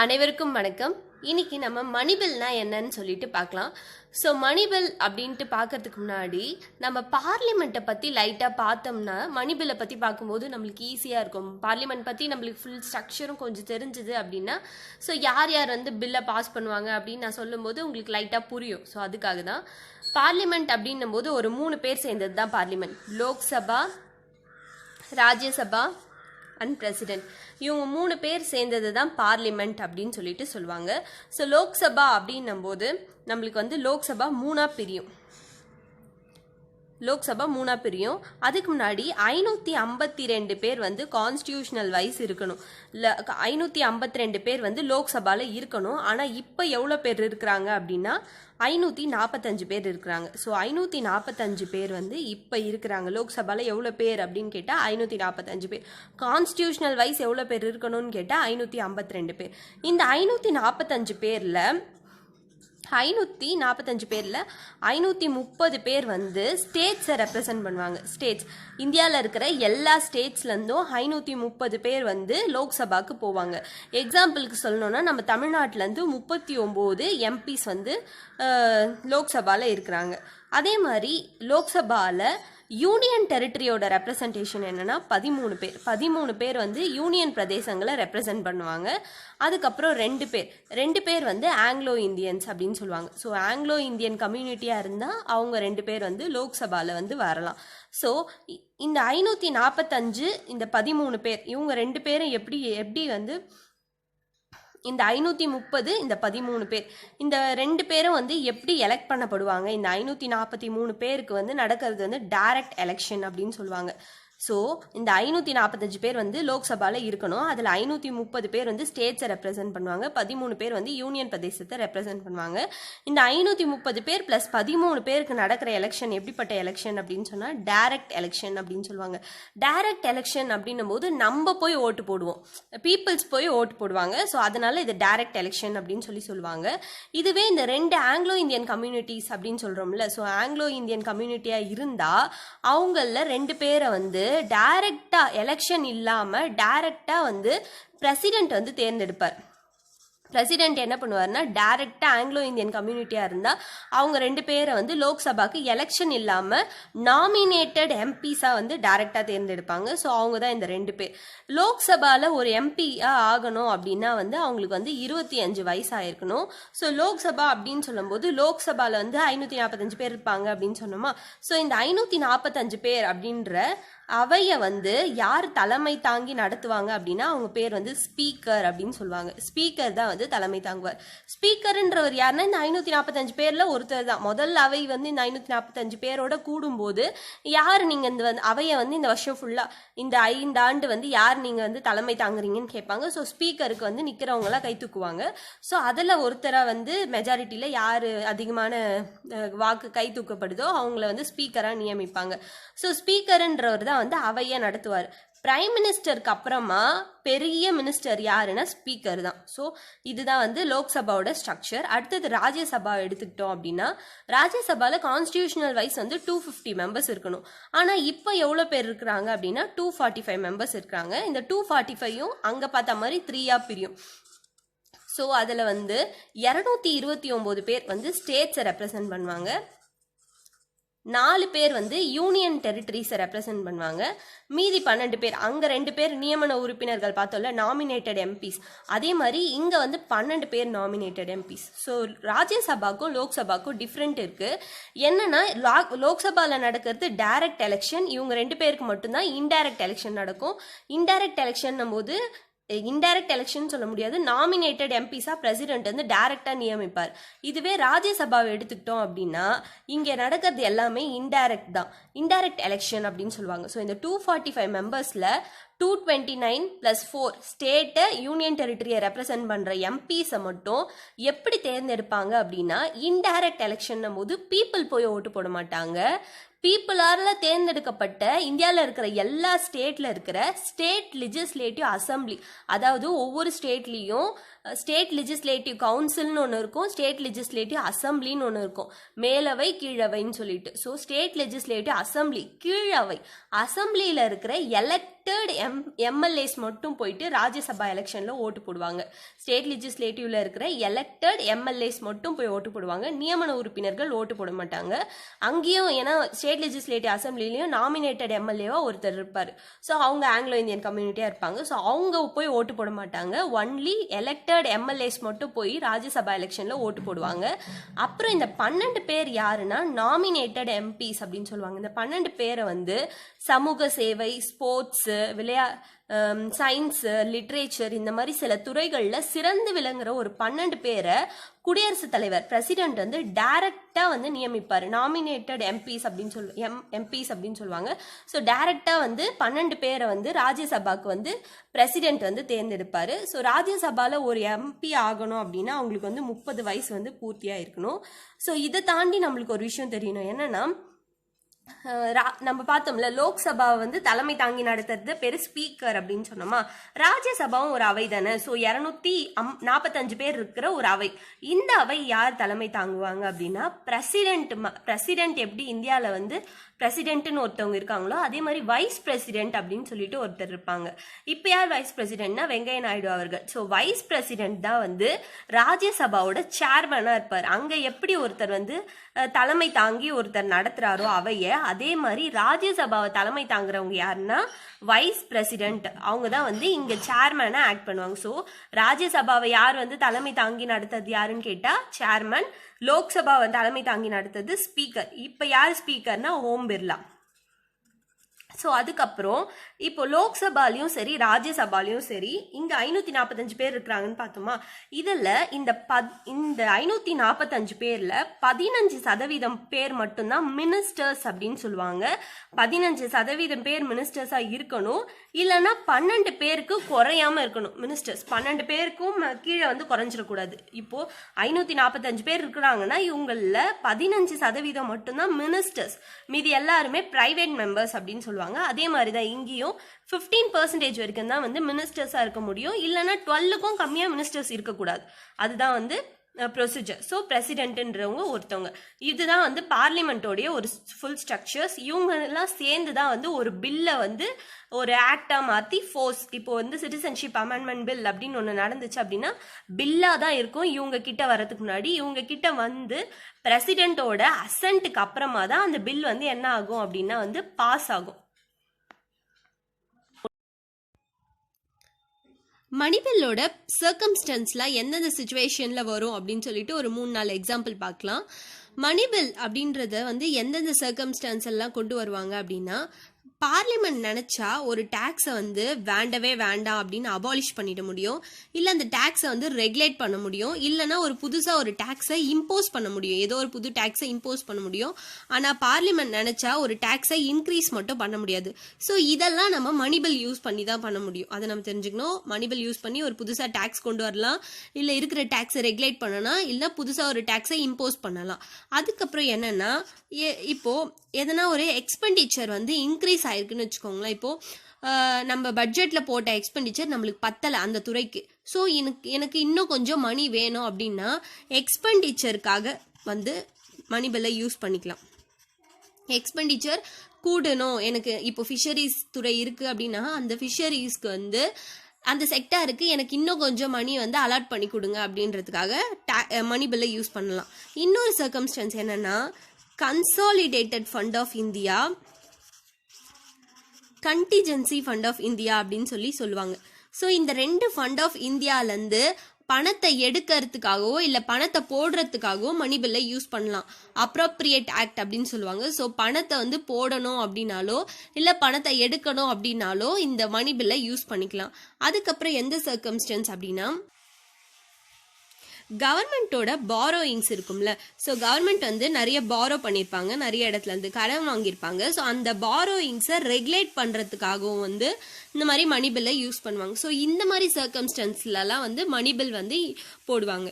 அனைவருக்கும் வணக்கம். இன்னைக்கு நம்ம மணிபில்னா என்னன்னு சொல்லிட்டு பார்க்கலாம். ஸோ மணிபில் அப்படின்ட்டு பார்க்கறதுக்கு முன்னாடி நம்ம பார்லிமெண்ட்டை பற்றி லைட்டாக பார்த்தோம்னா மணிபில்லை பற்றி பார்க்கும்போது நம்மளுக்கு ஈஸியாக இருக்கும். பார்லிமெண்ட் பற்றி நம்மளுக்கு ஃபுல் ஸ்ட்ரக்சரும் கொஞ்சம் தெரிஞ்சுது அப்படின்னா ஸோ யார் யார் வந்து பில்லை பாஸ் பண்ணுவாங்க அப்படின்னு நான் சொல்லும்போது உங்களுக்கு லைட்டாக புரியும். ஸோ அதுக்காக தான் பார்லிமெண்ட் அப்படின்னும் போது ஒரு 3 பேர் சேர்ந்தது தான் parliament. Lok Sabha, Rajya Sabha and president. இவங்க 3 பேர் சேர்ந்தது தான் பார்லிமெண்ட் அப்படின்னு சொல்லிட்டு சொல்லுவாங்க. ஸோ லோக்சபா அப்படின்னும் போது நம்மளுக்கு வந்து லோக்சபா 3ஆக பிரியும். அதுக்கு முன்னாடி 552 பேர் வந்து கான்ஸ்டியூஷனல் வைஸ் இருக்கணும். 552 பேர் வந்து லோக்சபாவில் இருக்கணும். ஆனால் இப்போ எவ்வளோ பேர் இருக்கிறாங்க அப்படின்னா 545 பேர் இருக்கிறாங்க. ஸோ 545 பேர் வந்து இப்போ இருக்கிறாங்க. லோக்சபாவில் எவ்வளோ பேர் அப்படின்னு கேட்டால் 545 பேர். கான்ஸ்டியூஷனல் வைஸ் எவ்வளோ பேர் இருக்கணும்னு கேட்டால் 552 பேர். இந்த 545 பேரில் 530 பேர் வந்து ஸ்டேட்ஸை ரெப்ரசன்ட் பண்ணுவாங்க. ஸ்டேட்ஸ் இந்தியாவில் இருக்கிற எல்லா ஸ்டேட்ஸ்லேருந்தும் 530 பேர் வந்து லோக்சபாவுக்கு போவாங்க. எக்ஸாம்பிளுக்கு சொல்லணும்னா நம்ம தமிழ்நாட்டிலேருந்து 39 எம்பிஸ் வந்து லோக்சபாவில் இருக்கிறாங்க. அதே மாதிரி லோக்சபாவில் யூனியன் டெரிட்டரியோட ரெப்ரசன்டேஷன் என்னன்னா 13 பேர் வந்து யூனியன் பிரதேசங்களை ரெப்ரசன்ட் பண்ணுவாங்க. அதுக்கப்புறம் 2 பேர் வந்து ஆங்கிலோ இந்தியன்ஸ் அப்படின்னு சொல்லுவாங்க. ஸோ ஆங்கிலோ இந்தியன் கம்யூனிட்டியாக இருந்தால் அவங்க 2 பேர் வந்து லோக்சபாவில் வந்து வரலாம். ஸோ இந்த 545 இந்த 13 பேர் இவங்க 2 பேரும் எப்படி வந்து இந்த 530 இந்த 13 பேர் இந்த 2 பேரும் வந்து எப்படி எலெக்ட் பண்ணப்படுவாங்க? இந்த 543 பேருக்கு வந்து நடக்கிறது வந்து டைரக்ட் எலெக்ஷன் அப்படின்னு சொல்லுவாங்க. ஸோ இந்த 545 பேர் வந்து லோக்சபாவில் இருக்கணும். அதில் 530 பேர் வந்து ஸ்டேட்ஸை ரெப்ரசென்ட் பண்ணுவாங்க. 13 பேர் வந்து யூனியன் பிரதேசத்தை ரெப்ரசென்ட் பண்ணுவாங்க. இந்த 530 பேர் ப்ளஸ் 13 பேருக்கு நடக்கிற எலெக்ஷன் எப்படிப்பட்ட எலெக்ஷன் அப்படின்னு சொன்னால் டைரக்ட் எலெக்ஷன் அப்படின்னு சொல்லுவாங்க. டைரக்ட் எலெக்ஷன் அப்படின்னும் போது நம்ம போய் ஓட்டு போடுவோம், பீப்புள்ஸ் போய் ஓட்டு போடுவாங்க. ஸோ அதனால இது டைரக்ட் எலெக்ஷன் அப்படின்னு சொல்லுவாங்க. இதுவே இந்த 2 ஆங்கிலோ இந்தியன் கம்யூனிட்டிஸ் அப்படின்னு சொல்கிறோம்ல, ஸோ ஆங்கிலோ இந்தியன் கம்யூனிட்டியாக இருந்தால் அவங்கள 2 பேரை வந்து டைரக்டா எலெக்ஷன் இல்லாம டைரக்டா வந்து பிரசிடென்ட் வந்து தேர்ந்தெடுப்பார். பிரசிடென்ட் என்ன பண்ணுவார்னா டைரக்டா ஆங்கிலோ இந்தியன் கம்யூனிட்டியா இருந்தா அவங்க 2 பேரை வந்து லோக்சபாக்கு எலெக்ஷன் இல்லாம நாமினேட்டட் எம்பிஸா வந்து டைரக்டா தேர்ந்தெடுப்பாங்க. ஸோ அவங்க தான் இந்த 2 பேர். லோக்சபால ஒரு எம்பியா ஆகணும் அப்படின்னா வந்து அவங்களுக்கு வந்து 25 வயசு ஆயிருக்கணும். ஸோ லோக்சபா அப்படின்னு சொல்லும் போது லோக்சபால வந்து 545 பேர் இருப்பாங்க அப்படின்னு சொன்னோமா. ஸோ இந்த 545 பேர் அப்படின்ற அவையை வந்து யார் தலைமை தாங்கி நடத்துவாங்க அப்படின்னா அவங்க பேர் வந்து ஸ்பீக்கர் அப்படின்னு சொல்லுவாங்க. ஸ்பீக்கர் தான் வந்து தலைமை தாங்குவார். ஸ்பீக்கர்ன்றவர் யாருன்னா இந்த 545 பேர்ல ஒருத்தர் தான். முதல் அவை வந்து இந்த 545 பேரோட கூடும்போது யார் நீங்க இந்த அவையை வந்து இந்த வருஷம் ஃபுல்லா இந்த 5 ஆண்டு வந்து யார் நீங்க வந்து தலைமை தாங்குறீங்கன்னு கேட்பாங்க. ஸோ ஸ்பீக்கருக்கு வந்து நிக்கிறவங்க எல்லாம் கை தூக்குவாங்க. ஸோ அதுல ஒருத்தரா வந்து மெஜாரிட்டியில யாரு அதிகமான வாக்கு கை தூக்கப்படுதோ அவங்கள வந்து ஸ்பீக்கரா நியமிப்பாங்க. ஸோ ஸ்பீக்கர்ன்றவர் தான் வந்து அவையை நடத்துவார். பிரைம் மினிஸ்டருக்கு அப்புறமா பெரிய மினிஸ்டர் யாருன்னா ஸ்பீக்கர் தான். ஸோ இதுதான் வந்து லோக்சபாவோட ஸ்ட்ரக்சர். அடுத்தது ராஜ்யசபா எடுத்துக்கிட்டோம் அப்படின்னா ராஜ்யசபால கான்ஸ்டியூஷனல் வைஸ் வந்து 250 மெம்பர்ஸ் இருக்கணும். ஆனால் இப்போ எவ்வளோ பேர் இருக்கிறாங்க அப்படின்னா 245 மெம்பர்ஸ் இருக்கிறாங்க. இந்த 245யும் அங்கே பார்த்த மாதிரி 3ஆ பிரியும். ஸோ அதில் வந்து 229 பேர் வந்து ஸ்டேட்ஸை ரெப்ரசன்ட் பண்ணுவாங்க. 4 பேர் வந்து யூனியன் டெரிட்டரிஸை ரெப்ரசன்ட் பண்ணுவாங்க. மீதி 12 பேர் அங்கே 2 பேர் நியமன உறுப்பினர்கள் பார்த்தோம்ல, நாமினேட்டட் எம்பிஸ். அதே மாதிரி இங்கே வந்து 12 பேர் நாமினேட்டட் எம்பிஸ். ஸோ ராஜ்யசபாக்கும் லோக்சபாக்கும் டிஃப்ரெண்ட் இருக்கு. என்னன்னா லோக்சபாவில் நடக்கிறது டைரக்ட் எலெக்ஷன், இவங்க 2 பேருக்கு மட்டும்தான் இன்டைரக்ட் எலெக்ஷன் நடக்கும். இன்டைரக்ட் எலெக்ஷன் போது இன்டைரக்ட் எலெக்ஷன் சொல்ல முடியாது, நாமினேட்டட் எம்பிஸா பிரசிடென்ட் வந்து டைரக்டா நியமிப்பார். இதுவே ராஜ்யசபாவை எடுத்துக்கிட்டோம் அப்படின்னா இங்க நடக்கிறது எல்லாமே இன்டைரக்ட் தான், இன்டைரக்ட் எலெக்ஷன் அப்படின்னு சொல்லுவாங்க. ஸோ இந்த 245 மெம்பர்ஸ்ல 229 + 4 ஸ்டேட்டை யூனியன் டெரிட்டரியை ரெப்ரசென்ட் பண்ற எம்பிஸை மட்டும் எப்படி தேர்ந்தெடுப்பாங்க அப்படின்னா இன்டைரக்ட் எலெக்ஷன் போது பீப்புள் போய் ஓட்டு போட மாட்டாங்க. பீப்புளால தேர்ந்தெடுக்கப்பட்ட இந்தியாவில் இருக்கிற எல்லா ஸ்டேட்ல இருக்கிற ஸ்டேட் லெஜிஸ்லேட்டிவ் அசம்பிளி, அதாவது ஒவ்வொரு ஸ்டேட்லேயும் ஸ்டேட் லெஜிஸ்லேட்டிவ் கவுன்சில்னு ஒன்று இருக்கும், ஸ்டேட் லெஜிஸ்லேட்டிவ் அசம்பிளின்னு ஒன்று இருக்கும், மேலவை கீழவைன்னு சொல்லிட்டு. ஸோ ஸ்டேட் லெஜிஸ்லேட்டிவ் அசம்பிளி கீழவை, அசம்பிளியில் இருக்கிற எலெக்டட் எம்எல்ஏஸ் மட்டும் போயிட்டு ராஜ்யசபா எலெக்ஷனில் ஓட்டு போடுவாங்க. ஸ்டேட் லெஜிஸ்லேட்டிவ்ல இருக்கிற எலெக்டட் எம்எல்ஏஸ் மட்டும் போய் ஓட்டு போடுவாங்க, நியமன உறுப்பினர்கள் ஓட்டு போட மாட்டாங்க. அங்கேயும் ஏன்னா ஸ்டேட் லெஜிஸ்லேட்டிவ் அசம்பிளிலையும் நாமினேட்டட் எம்எல்ஏவா ஒருத்தர் இருப்பார். ஸோ அவங்க ஆங்கிலோ இந்தியன் கம்யூனிட்டியாக இருப்பாங்க. ஸோ அவங்க போய் ஓட்டு போட மாட்டாங்க, ஒன்லி எலெக்டட் எம்எல்ஏஸ் மட்டும் போய் ராஜ்யசபா எலெக்ஷனில் ஓட்டு போடுவாங்க. அப்புறம் இந்த 12 பேர் யாருன்னா நாமினேட்டட் எம்பிஸ் அப்படின்னு சொல்லுவாங்க. இந்த 12 பேரை வந்து சமூக சேவை, ஸ்போர்ட்ஸ், சயின்ஸ், லிட்ரேச்சர் இந்த மாதிரி சில துறைகளில் சிறந்து விளங்குற ஒரு 12 பேரை குடியரசுத் தலைவர் பிரசிடென்ட் வந்து டைரக்டா வந்து நியமிப்பார். நாமினேட்டட் எம்பிஸ் அப்படின்னு சொல்லுவாங்க. ஸோ டைரக்டா வந்து 12 பேரை வந்து ராஜ்யசபாக்கு வந்து பிரசிடென்ட் வந்து தேர்ந்தெடுப்பாரு. ஸோ ராஜ்யசபால ஒரு எம்பி ஆகணும் அப்படின்னா அவங்களுக்கு வந்து 30 வயசு வந்து பூர்த்தியா இருக்கணும். ஸோ இதை தாண்டி நம்மளுக்கு ஒரு விஷயம் தெரியணும், என்னன்னா நம்ம பார்த்தோம்ல லோக்சபாவை வந்து தலைமை தாங்கி நடத்துறது பேரு ஸ்பீக்கர் அப்படின்னு சொன்னோமா, ராஜ்யசபாவும் ஒரு அவை தானே. ஸோ 245 பேர் இருக்கிற ஒரு அவை. இந்த அவை யார் தலைமை தாங்குவாங்க அப்படின்னா பிரசிடென்ட் எப்படி இந்தியாவில் வந்து பிரசிடென்ட்னு ஒருத்தவங்க இருக்காங்களோ அதே மாதிரி வைஸ் பிரசிடென்ட் அப்படின்னு சொல்லிட்டு ஒருத்தர் இருப்பாங்க. இப்போ யார் வைஸ் பிரசிடென்ட்னா வெங்கையா நாயுடு அவர்கள். ஸோ வைஸ் பிரசிடென்ட் தான் வந்து ராஜ்யசபாவோட சேர்மனா இருப்பார். அங்க எப்படி ஒருத்தர் வந்து தலைமை தாங்கி ஒருத்தர் நடத்துறாரோ அவைய, அதே மாதிரி ராஜ்யசபாவை தலைமை தாங்குறவங்க யாருன்னா வைஸ் பிரசிடென்ட். அவங்க தான் வந்து இங்க சேர்மனா ஆக்ட் பண்ணுவாங்க. ஸோ ராஜ்யசபாவை யார் வந்து தலைமை தாங்கி நடத்துறது யாருன்னு கேட்டா சேர்மன், லோக்சபாவை தலைமை தாங்கி நடத்துறது ஸ்பீக்கர். இப்ப யார் ஸ்பீக்கர்னா ஓம் பிர்லா. ஸோ அதுக்கப்புறம் இப்போ லோக்சபாலையும் சரி ராஜ்யசபாலையும் சரி இங்க 545 பேர் இருக்கிறாங்கன்னு பார்த்தோமா. இதுல இந்த 545 பேர்ல 15% பேர் மட்டும்தான் மினிஸ்டர்ஸ் அப்படின்னு சொல்லுவாங்க. 15% பேர் மினிஸ்டர்ஸா இருக்கணும், இல்லைன்னா 12 பேருக்கு குறையாம இருக்கணும் மினிஸ்டர்ஸ். 12 பேருக்கும் கீழே வந்து குறைஞ்சிடக்கூடாது. இப்போ 545 பேர் இருக்கிறாங்கன்னா இவங்கள 15% மட்டும்தான் மினிஸ்டர்ஸ், மீதி எல்லாருமே பிரைவேட் மெம்பர்ஸ் அப்படின்னு சொல்லுவாங்க. அதே மாதிரி தான் இங்கேயும் 15% வரைக்கும் தான் வந்து மினிஸ்டர்ஸா இருக்க முடியும், இல்லைன்னா 12க்கும் கம்மியா மினிஸ்டர்ஸ் இருக்கக்கூடாது. அதுதான் வந்து ப்ரொசீஜர். ஸோ பிரசிடென்ட்ன்றவங்க ஒருத்தவங்க. இதுதான் வந்து பார்லிமெண்டோடைய ஒரு ஃபுல் ஸ்ட்ரக்சர்ஸ். இவங்க எல்லாம் சேர்ந்து தான் வந்து ஒரு பில்லை வந்து ஒரு ஆக்டா மாற்றி ஃபோர்ஸ், இப்போ வந்து சிட்டிசன்ஷிப் அமெண்ட்மெண்ட் பில் அப்படின்னு ஒன்று நடந்துச்சு அப்படின்னா பில்லாக தான் இருக்கும். இவங்க கிட்ட வரதுக்கு முன்னாடி இவங்க கிட்ட வந்து பிரசிடென்ட்டோட அசென்ட்டுக்கு அப்புறமா தான் அந்த பில் வந்து என்ன ஆகும் அப்படின்னா வந்து பாஸ் ஆகும். மணிபில்லோட சர்க்கம்ஸ்டன்ஸ்லாம் எந்தெந்த சிச்சுவேஷன்ல வரும் அப்படின்னு சொல்லிட்டு ஒரு 3-4 எக்ஸாம்பிள் பார்க்கலாம். மணிபில் அப்படின்றத வந்து எந்தெந்த சர்க்கம்ஸ்டன்ஸ் எல்லாம் கொண்டு வருவாங்க அப்படின்னா, பார்லிமெண்ட் நினைச்சா ஒரு டாக்ஸை வந்து வேண்டவே வேண்டாம் அப்படின்னு அபாலிஷ் பண்ணிட முடியும், இல்லை அந்த டாக்ஸை வந்து ரெகுலேட் பண்ண முடியும், இல்லைன்னா ஒரு புதுசாக ஒரு டாக்ஸை இம்போஸ் பண்ண முடியும், ஏதோ ஒரு புது டாக்ஸை இம்போஸ் பண்ண முடியும். ஆனால் பார்லிமெண்ட் நினைச்சா ஒரு டாக்ஸை இன்க்ரீஸ் மட்டும் பண்ண முடியாது. ஸோ இதெல்லாம் நம்ம மணிபில் யூஸ் பண்ணி தான் பண்ண முடியும். அதை நம்ம தெரிஞ்சுக்கணும். மணிபில் யூஸ் பண்ணி ஒரு புதுசாக டாக்ஸ் கொண்டு வரலாம், இல்லை இருக்கிற டாக்ஸை ரெகுலேட் பண்ணலாம், இல்லை புதுசாக ஒரு டாக்ஸை இம்போஸ் பண்ணலாம். அதுக்கப்புறம் என்னன்னா, இப்போ எதனா ஒரு எக்ஸ்பெண்டிச்சர் வந்து இன்க்ரீஸ் ஆயிருக்குன்னு வச்சுக்கோங்களேன். இப்போ நம்ம பட்ஜெட்ல போட்ட எக்ஸ்பெண்டிச்சர் நம்மளுக்கு பத்தலை அந்த துறைக்கு. ஸோ எனக்கு இன்னும் கொஞ்சம் மணி வேணும் அப்படின்னா எக்ஸ்பெண்டிச்சருக்காக வந்து மணிபில்லை யூஸ் பண்ணிக்கலாம். எக்ஸ்பெண்டிச்சர் கூடணும், எனக்கு இப்போ ஃபிஷரிஸ் துறை இருக்கு அப்படின்னா அந்த ஃபிஷரிஸ்க்கு வந்து அந்த செக்டாருக்கு எனக்கு இன்னும் கொஞ்சம் மணி வந்து அலாட் பண்ணி கொடுங்க அப்படின்றதுக்காக மணிபில்லை யூஸ் பண்ணலாம். இன்னொரு சர்க்கம்ஸ்டன்ஸ் என்னன்னா, consolidated fund of India, contingency fund of India அப்படின்னு சொல்லுவாங்க. ஸோ இந்த 2 ஃபண்ட் ஆஃப் இந்தியாவிலேருந்து பணத்தை எடுக்கிறதுக்காகவோ இல்லை பணத்தை போடுறதுக்காகவோ மணிபில்லை யூஸ் பண்ணலாம். அப்ரோப்ரியேட் ஆக்ட் அப்படின்னு சொல்லுவாங்க. ஸோ பணத்தை வந்து போடணும் அப்படின்னாலோ இல்லை பணத்தை எடுக்கணும் அப்படின்னாலோ இந்த மணிபில்லை யூஸ் பண்ணிக்கலாம். அதுக்கப்புறம் எந்த சர்க்கம்ஸ்டன்ஸ் அப்படின்னா, கவர்மெண்ட்டோட பாரோயிங்ஸ் இருக்கும்ல. ஸோ கவர்மெண்ட் வந்து நிறைய பாரோ பண்ணியிருப்பாங்க, நிறைய இடத்துல இருந்து கடன் வாங்கியிருப்பாங்க. ஸோ அந்த பாரோயிங்ஸை ரெகுலேட் பண்ணுறதுக்காகவும் வந்து இந்த மாதிரி மணிபில்லை யூஸ் பண்ணுவாங்க. ஸோ இந்த மாதிரி சர்க்கம்ஸ்டன்ஸ்லலாம் வந்து மணிபில் வந்து போடுவாங்க.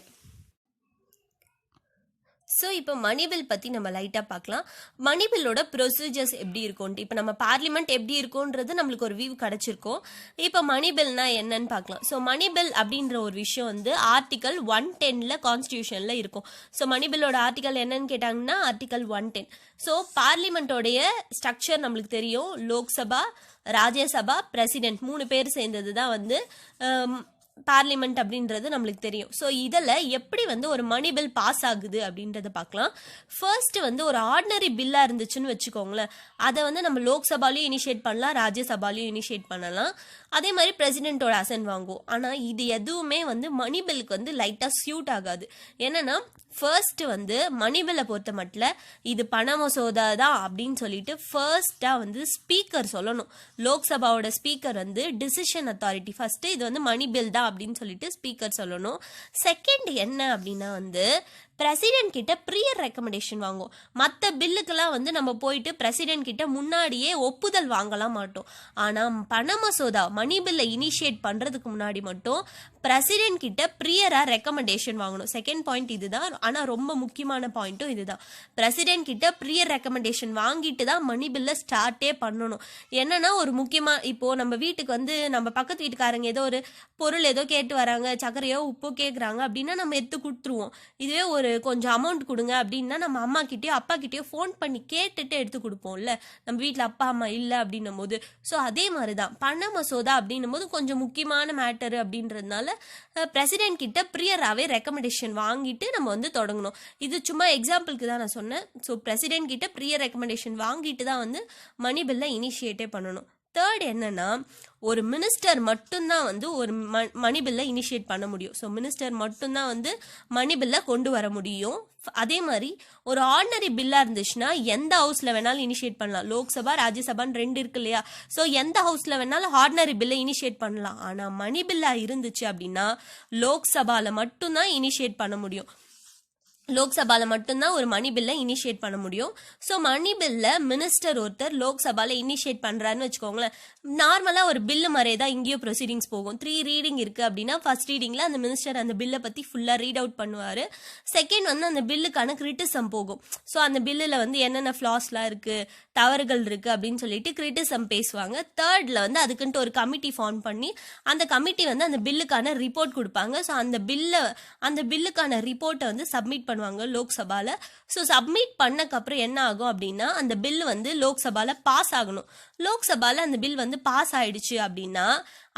ஸோ இப்போ மணி பில் பற்றி நம்ம லைட்டாக பார்க்கலாம். மணி பில்லோட ப்ரொசீஜர்ஸ் எப்படி இருக்கும்ட்டு இப்போ நம்ம பார்லிமெண்ட் எப்படி இருக்கும்ன்றது நம்மளுக்கு ஒரு வியூ கிடச்சிருக்கோம். இப்போ மணி பில்னா என்னன்னு பார்க்கலாம். ஸோ மணி பில் அப்படின்ற ஒரு விஷயம் வந்து ஆர்டிகல் 110 கான்ஸ்டியூஷனில் இருக்கும். ஸோ மணி பில்லோட ஆர்டிகல் என்னன்னு கேட்டாங்கன்னா ஆர்டிகல் 110. ஸோ பார்லிமெண்ட்டோடைய ஸ்ட்ரக்சர் நம்மளுக்கு தெரியும். லோக்சபா, ராஜ்யசபா, பிரசிடென்ட் 3 பேர் சேர்ந்தது தான் வந்து பார்லிமெண்ட் அப்படின்றது நம்மளுக்கு தெரியும். ஸோ இதில் எப்படி வந்து ஒரு மணி பில் பாஸ் ஆகுது அப்படின்றத பார்க்கலாம். ஃபர்ஸ்ட் வந்து ஒரு ஆர்டினரி பில்லாக இருந்துச்சுன்னு வச்சுக்கோங்களேன், அதை வந்து நம்ம லோக்சபாலையும் இனிஷியேட் பண்ணலாம், ராஜ்யசபாலையும் இனிஷியேட் பண்ணலாம். அதே மாதிரி பிரசிடென்ட்டோட அசன் வாங்குவோம். ஆனால் இது எதுவுமே வந்து மணி பில்லுக்கு வந்து லைட்டாக சியூட் ஆகாது. என்னன்னா ஃபர்ஸ்ட் வந்து மணி பில்லை பொறுத்த மட்டும் இது பண மசோதா தான் அப்படின்னு சொல்லிட்டு ஃபர்ஸ்டாக வந்து ஸ்பீக்கர் சொல்லணும். லோக்சபாவோட ஸ்பீக்கர் வந்து டிசிஷன் அத்தாரிட்டி ஃபர்ஸ்ட் இது வந்து மணி பில் தான் அப்படின்னு சொல்லிட்டு ஸ்பீக்கர் சொல்லணும். செகண்ட் என்ன அப்படின்னா வந்து பிரசிடென்ட் கிட்ட ப்ரியர் ரெக்கமெண்டேஷன் வாங்கும். மற்ற பில்லுக்கெல்லாம் வந்து நம்ம போயிட்டு பிரசிடென்ட் கிட்ட முன்னாடியே ஒப்புதல் வாங்கலாம் மாட்டோம். ஆனால் பண மசோதா மணி பில்லை இனிஷியேட் பண்ணுறதுக்கு முன்னாடி மட்டும் பிரசிடென்ட் கிட்ட ப்ரியராக ரெக்கமெண்டேஷன் வாங்கணும். செகண்ட் பாயிண்ட் இதுதான். ஆனால் ரொம்ப முக்கியமான பாயிண்ட்டும் இதுதான். பிரசிடென்ட் கிட்ட ப்ரியர் ரெக்கமெண்டேஷன் வாங்கிட்டு தான் மணி பில்லை ஸ்டார்ட்டே பண்ணணும். என்னன்னா ஒரு முக்கியமாக இப்போது நம்ம வீட்டுக்கு வந்து நம்ம பக்கத்து வீட்டுக்காரங்க ஏதோ ஒரு பொருள் ஏதோ கேட்டு வராங்க, சர்க்கரையோ உப்போ கேட்குறாங்க அப்படின்னா நம்ம எடுத்து கொடுத்துருவோம். இதுவே ஒரு கொஞ்சம் அமௌண்ட் கொடுங்க அப்படின்னா நம்ம அம்மா கிட்டேயோ அப்பா கிட்டேயோ ஃபோன் பண்ணி கேட்டுட்டு எடுத்து கொடுப்போம்ல, நம்ம வீட்டில் அப்பா அம்மா இல்லை அப்படின்னும் போது. ஸோ அதே மாதிரி தான் பண மசோதா அப்படின்னும் போது கொஞ்சம் முக்கியமான மேட்டரு அப்படின்றதுனால பிரசிடென்ட் கிட்ட ப்ரியராகவே ரெக்கமெண்டேஷன் வாங்கிட்டு நம்ம வந்து தொடங்கணும். இது சும்மா எக்ஸாம்பிளுக்கு தான் நான் சொன்னேன். ஸோ பிரசிடென்ட் கிட்ட ப்ரியர் ரெக்கமெண்டேஷன் வாங்கிட்டு தான் வந்து மணி பில்லை இனிஷியேட்டே பண்ணணும். தேர்ட் என்னன்னா ஒரு மினிஸ்டர் மட்டும்தான் வந்து ஒரு மணி பில்லை இனிஷியேட் பண்ண முடியும். ஸோ மினிஸ்டர் மட்டும்தான் வந்து மணி பில்லை கொண்டு வர முடியும். அதே மாதிரி ஒரு ஆர்டினரி பில்லாக இருந்துச்சுன்னா எந்த ஹவுஸில் வேணாலும் இனிஷியேட் பண்ணலாம். லோக்சபா, ராஜ்யசபான்னு 2 இருக்கு இல்லையா? ஸோ எந்த ஹவுஸில் வேணாலும் ஆர்டினரி பில்லை இனிஷியேட் பண்ணலாம். ஆனால் மணி பில்லாக இருந்துச்சு அப்படின்னா லோக்சபாவில் மட்டும்தான் இனிஷியேட் பண்ண முடியும். லோக்சபாவில் மட்டும்தான் ஒரு மணி பில்லை இனிஷியேட் பண்ண முடியும். ஸோ மணி பில்லை மினிஸ்டர் ஒருத்தர் லோக்சபாவில் இனிஷியேட் பண்ணுறாருன்னு வச்சுக்கோங்களேன். நார்மலாக ஒரு பில்லு மாதிரியே தான் இங்கேயும் ப்ரொசீடிங்ஸ் போகும். 3 ரீடிங் இருக்குது அப்படின்னா ஃபர்ஸ்ட் ரீடிங்கில் அந்த மினிஸ்டர் அந்த பில்லை பற்றி ஃபுல்லாக ரீட் அவுட் பண்ணுவார். செகண்ட் வந்து அந்த பில்லுக்கான கிரிட்டிசம் போகும். ஸோ அந்த பில்லில் வந்து என்னென்ன ஃப்ளாஸ்லாம் இருக்குது, தவறுகள் இருக்குது அப்படின்னு சொல்லிட்டு கிரிட்டிசம் பேசுவாங்க. தேர்டில் வந்து அதுக்குன்ட்டு ஒரு கமிட்டி ஃபார்ம் பண்ணி அந்த கமிட்டி வந்து அந்த பில்லுக்கான ரிப்போர்ட் கொடுப்பாங்க. ஸோ அந்த பில்லுக்கான ரிப்போர்ட்டை வந்து சப்மிட் பண்ணுவாங்க லோக்சபால. ஸோ சப்மிட் பண்ணக்கப்புறம் என்ன ஆகும் அப்படின்னா அந்த பில் வந்து லோக்சபால பாஸ் ஆகணும். லோக்சபால அந்த பில் வந்து பாஸ் ஆயிடுச்சு அப்படின்னா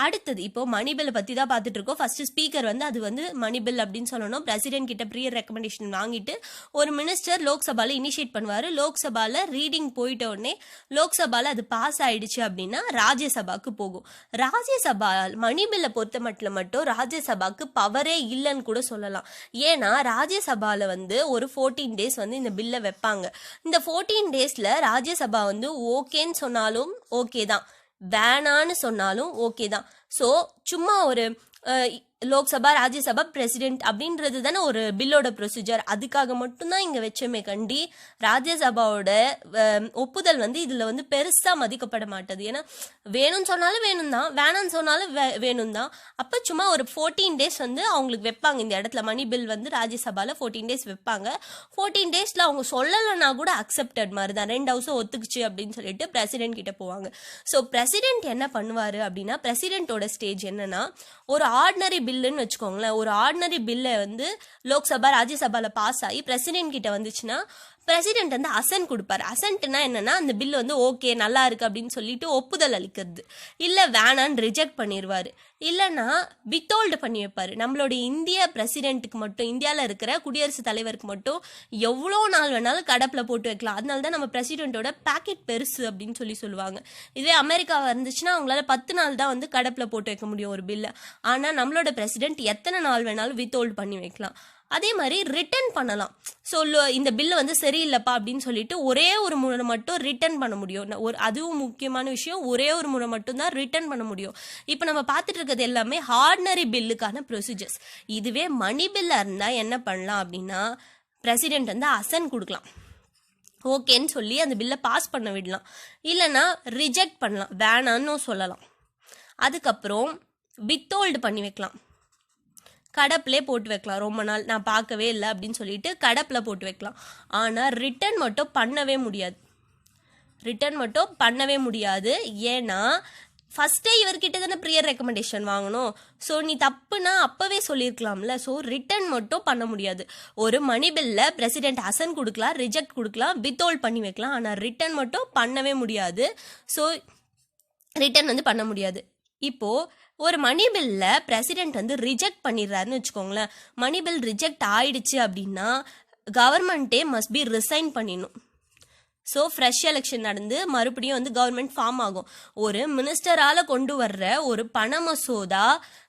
அடுத்தது இப்போ மணி பில்லை பற்றி தான் பார்த்துட்டு இருக்கோம். ஃபர்ஸ்ட் ஸ்பீக்கர் வந்து அது வந்து மணி பில் அப்படின்னு சொல்லணும். பிரசிடென்ட் கிட்ட ப்ரியர் ரெக்கமெண்டேஷன் வாங்கிட்டு ஒரு மினிஸ்டர் லோக்சபால இனிஷியேட் பண்ணுவார். லோக்சபால ரீடிங் போயிட்ட உடனே லோக்சபால அது பாஸ் ஆயிடுச்சு அப்படின்னா ராஜ்யசபாக்கு போகும். ராஜ்யசபா மணி பில்லை பொறுத்த மட்டும் ராஜ்யசபாக்கு பவரே இல்லைன்னு கூட சொல்லலாம். ஏன்னா ராஜ்யசபால வந்து ஒரு 14 டேஸ் வந்து இந்த பில்லை வைப்பாங்க. இந்த 14 டேஸ்ல ராஜ்யசபா வந்து ஓகேன்னு சொன்னாலும் ஓகே தான், வேணான்னு சொன்னாலும் ஓகே தான். ஸோ சும்மா ஒரு லோக்சபா, ராஜ்யசபா, பிரசிடென்ட் அப்படின்றது தானே ஒரு பில்லோட ப்ரொசீஜர். அதுக்காக மட்டும்தான் இங்கே வச்சோமே கண்டி ராஜ்யசபாவோட ஒப்புதல் வந்து இதில் வந்து பெருசாக மதிக்கப்பட மாட்டது. ஏன்னா வேணும்னு சொன்னாலும் வேணும் தான், வேணான்னு சொன்னாலும் வேணும் தான். அப்போ சும்மா ஒரு 14 டேஸ் வந்து அவங்களுக்கு வைப்பாங்க. இந்த இடத்துல மணி பில் வந்து ராஜ்யசபாவில் 14 டேஸ் வைப்பாங்க. 14 டேஸில் அவங்க சொல்லலைன்னா கூட அக்செப்டட் மாதிரி தான், 2 ஹவுஸும் ஒத்துக்குச்சு அப்படின்னு சொல்லிட்டு பிரசிடென்ட் கிட்ட போவாங்க. ஸோ பிரசிடென்ட் என்ன பண்ணுவார் அப்படின்னா பிரசிடென்ட்டோட ஸ்டேஜ் என்னன்னா ஒரு ஆர்டினரி பில்லுன்னு வச்சுக்கோங்களேன். ஒரு ஆர்டினரி பில்லை வந்து லோக்சபா, ராஜ்யசபால பாஸ் ஆகி பிரசிடென்ட் கிட்ட வந்துச்சுன்னா பிரசிடென்ட் வந்து அசன்ட் கொடுப்பாரு. அசன்ட்னா என்னன்னா அந்த பில் வந்து ஓகே நல்லா இருக்கு அப்படின்னு சொல்லிட்டு ஒப்புதல் அளிக்கிறது. இல்லை வேணான்னு ரிஜெக்ட் பண்ணிடுவாரு. இல்லைன்னா வித்தோல்டு பண்ணி வைப்பாரு. நம்மளோட இந்திய பிரசிடென்ட்டுக்கு மட்டும், இந்தியாவில் இருக்கிற குடியரசுத் தலைவருக்கு மட்டும் எவ்வளோ நாள் வேணாலும் கடப்பில் போட்டு வைக்கலாம். அதனால தான் நம்ம பிரசிடென்ட்டோட பேக்கெட் பெருசு அப்படின்னு சொல்லுவாங்க. இதே அமெரிக்காவாக இருந்துச்சுன்னா அவங்களால 10 நாள் தான் வந்து கடப்பில் போட்டு வைக்க முடியும் ஒரு பில்லை. ஆனால் நம்மளோட பிரசிடென்ட் எத்தனை நாள் வேணாலும் வித்தோல்டு பண்ணி வைக்கலாம். அதே மாதிரி ரிட்டர்ன் பண்ணலாம். ஸோ இந்த பில்லு வந்து சரியில்லைப்பா அப்படின்னு சொல்லிட்டு ஒரே ஒரு முறை மட்டும் ரிட்டர்ன் பண்ண முடியும். அதுவும் முக்கியமான விஷயம், ஒரே ஒரு முறை மட்டும்தான் ரிட்டர்ன் பண்ண முடியும். இப்போ நம்ம பார்த்துட்டு இருக்கிறது எல்லாமே ஆர்டினரி பில்லுக்கான ப்ரொசீஜர்ஸ். இதுவே மணி பில்லாக இருந்தால் என்ன பண்ணலாம் அப்படின்னா பிரசிடென்ட் வந்து அசன் கொடுக்கலாம், ஓகேன்னு சொல்லி அந்த பில்லை பாஸ் பண்ண விடலாம். இல்லைன்னா ரிஜெக்ட் பண்ணலாம், வேணான்னு சொல்லலாம். அதுக்கப்புறம் வித்தோல்டு பண்ணி வைக்கலாம். கடப்பிலே போட்டு வைக்கலாம், ரொம்ப நாள் நான் பார்க்கவே இல்லை அப்படின்னு சொல்லிட்டு கடப்பில் போட்டு வைக்கலாம். ஆனால் ரிட்டர்ன் மட்டும் பண்ணவே முடியாது. ஏன்னா ஃபஸ்ட்டே இவர்கிட்ட தானே ப்ரியர் ரெக்கமெண்டேஷன் வாங்கணும். ஸோ நீ தப்புனா அப்போவே சொல்லியிருக்கலாம்ல. ஸோ ரிட்டர்ன் மட்டும் பண்ண முடியாது. ஒரு மணி பில்லில் பிரசிடென்ட் அசன் கொடுக்கலாம், ரிஜெக்ட் கொடுக்கலாம், வித்ஹோல்ட் பண்ணி வைக்கலாம். ஆனால் ரிட்டர்ன் மட்டும் பண்ணவே முடியாது. ஸோ ரிட்டர்ன் பண்ண முடியாது. இப்போது ஒரு மணி பில்லில் பிரசிடென்ட் ரிஜெக்ட் பண்ணிடுறாருன்னு வச்சுக்கோங்களேன். மணி பில் ரிஜெக்ட் ஆயிடுச்சு அப்படின்னா கவர்மெண்ட்டே மஸ்ட் பி ரிசைன் பண்ணிடணும். ஸோ ஃப்ரெஷ் எலெக்ஷன் நடந்து மறுபடியும் கவர்மெண்ட் ஃபார்ம் ஆகும். ஒரு மினிஸ்டரால் கொண்டு வர்ற ஒரு பண மசோதா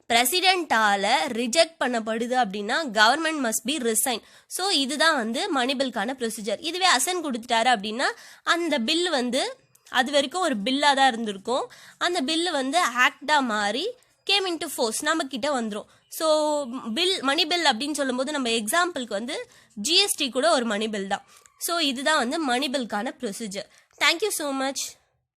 பிரசிடென்ட்டால் ரிஜெக்ட் பண்ணப்படுது அப்படின்னா government must be resign. So இதுதான் மணி பில்கான ப்ரொசீஜர். இதுவே அசன் கொடுத்துட்டாரு அப்படின்னா அந்த பில் அது வரைக்கும் ஒரு பில்லாக தான் இருந்திருக்கும். அந்த பில்லு ஆக்டாக மாறி கேம் இன்டு ஃபோர்ஸ் நம்மக்கிட்ட வந்துடும். ஸோ மணி பில் அப்படின்னு சொல்லும்போது நம்ம எக்ஸாம்பிளுக்கு ஜிஎஸ்டி கூட ஒரு மணி பில் தான். ஸோ இதுதான் மணி பில்கான ப்ரொசீஜர். Thank you so much.